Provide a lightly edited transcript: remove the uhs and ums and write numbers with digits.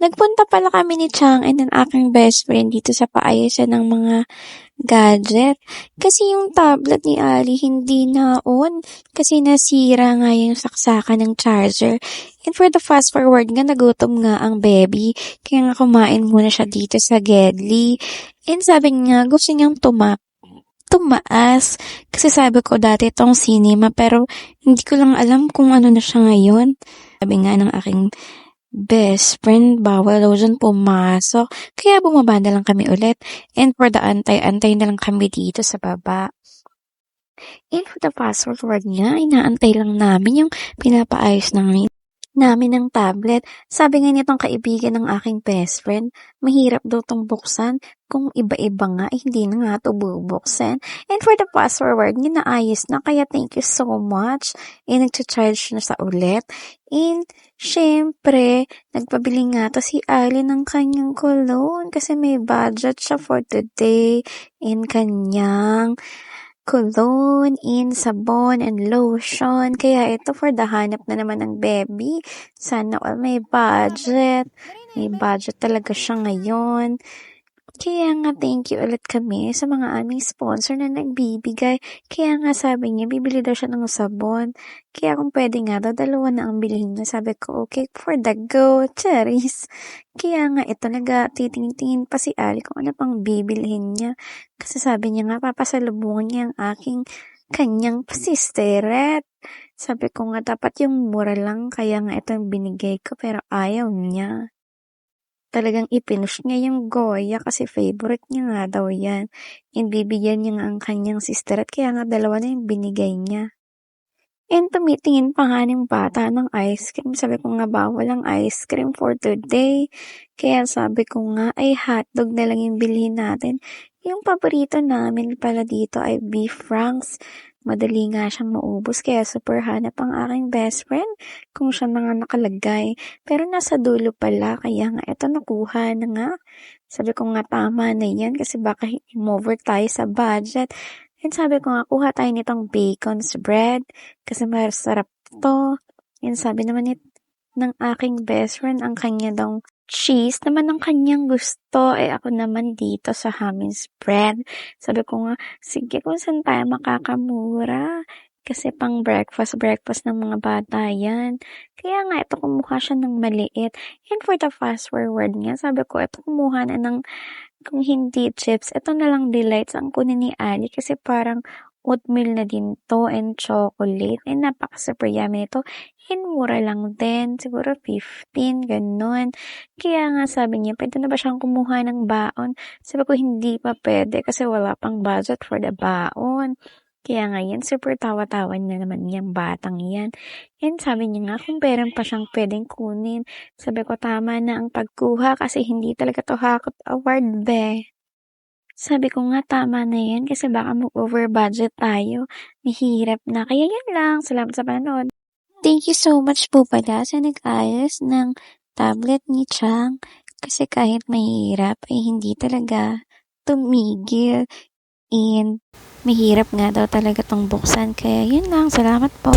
Nagpunta pala kami ni Chang and ang aking best friend dito sa paayusan ng mga gadget. Kasi yung tablet ni Ali hindi na on. Kasi nasira nga yung saksakan ng charger. And for the fast forward nga, nagutom nga ang baby. Kaya nga kumain muna siya dito sa Gedli. And sabi niya, gusto niyang tumaas. Kasi sabi ko dati itong cinema pero hindi ko lang alam kung ano na siya ngayon. Sabi nga ng aking best friend, bawal daw dyan pumasok. Kaya bumaba na lang kami ulit. And for the antay-antay na lang kami dito sa baba. And for the fast forward nga, inaantay lang namin yung pinapaayos namin ng tablet. Sabi nga nitong kaibigan ng aking best friend, mahirap daw tong buksan. Kung iba-iba nga, hindi na nga ito bubuksan. And for the fast forward, naayos na. Kaya thank you so much. And nag-charge na sa ulit. And syempre, nagpabili nga to si Ali ng kanyang cologne. Kasi may budget siya for today. And kanyang cologne, sabon, and lotion. Kaya ito for the hanap na naman ng baby. Sana all may budget. May budget talaga siya ngayon. Kaya nga thank you ulit kami sa mga aming sponsor na nagbibigay. Kaya nga sabi niya, bibili daw siya ng sabon. Kaya kung pwede nga daw, dalawa na ang bilhin niya. Sabi ko, okay, for the go, cherries. Kaya nga ito, titingin pa si Ali kung ano pang bibilhin niya. Kasi sabi niya nga, papasalubungan niya ang kanyang sisteret. Sabi ko nga, dapat yung mura lang, kaya nga itong binigay ko, pero ayaw niya. Talagang ipinush niya yung Goya kasi favorite niya nga daw yan. And bibigyan niya nga ang kanyang sister at kaya nga dalawa na yung binigay niya. And tumitingin pa nga ng bata ng ice cream. Sabi ko nga bawal ang ice cream for today. Kaya sabi ko nga ay hotdog na lang yung bilhin natin. Yung paborito namin pala dito ay beef franks. Madali nga siyang maubos kaya super hanap ang aking best friend kung siya na nga nakalagay. Pero nasa dulo pala kaya nga eto nakuha na nga. Sabi ko nga tama na yan kasi baka over tayo sa budget. And sabi ko nga kuha tayo nitong bacon's bread kasi masarap to. And sabi naman ng aking best friend ang kanya daw cheese naman ang kanyang gusto. Ako naman dito sa Hammond's bread. Sabi ko nga, sige kung saan tayo makakamura. Kasi pang breakfast ng mga bata yan. Kaya nga, ito kumuha siya ng maliit. And for the fast forward niya, sabi ko, ito kumuha na ng, kung hindi chips, ito na lang delights ang kunin ni Ali. Kasi parang oatmeal na din to and chocolate. And napaka-super yummy ito. And mura lang din. Siguro 15, ganun. Kaya nga sabi niya, pwede na ba siyang kumuha ng baon? Sabi ko, hindi pa pwede kasi wala pang budget for the baon. Kaya nga yan, super tawa-tawan na naman yung batang yan. And sabi niya nga, kung meron pa siyang pwedeng kunin. Sabi ko, tama na ang pagkuha kasi hindi talaga to hakot award, be. Sabi ko nga, tama na yan kasi baka mag-over budget tayo. Mahirap na. Kaya yan lang. Salamat sa panood. Thank you so much po pala sa nag-ayos ng tablet ni Chang. Kasi kahit mahirap ay hindi talaga tumigil. And mahirap nga daw talaga tong buksan. Kaya yun lang. Salamat po.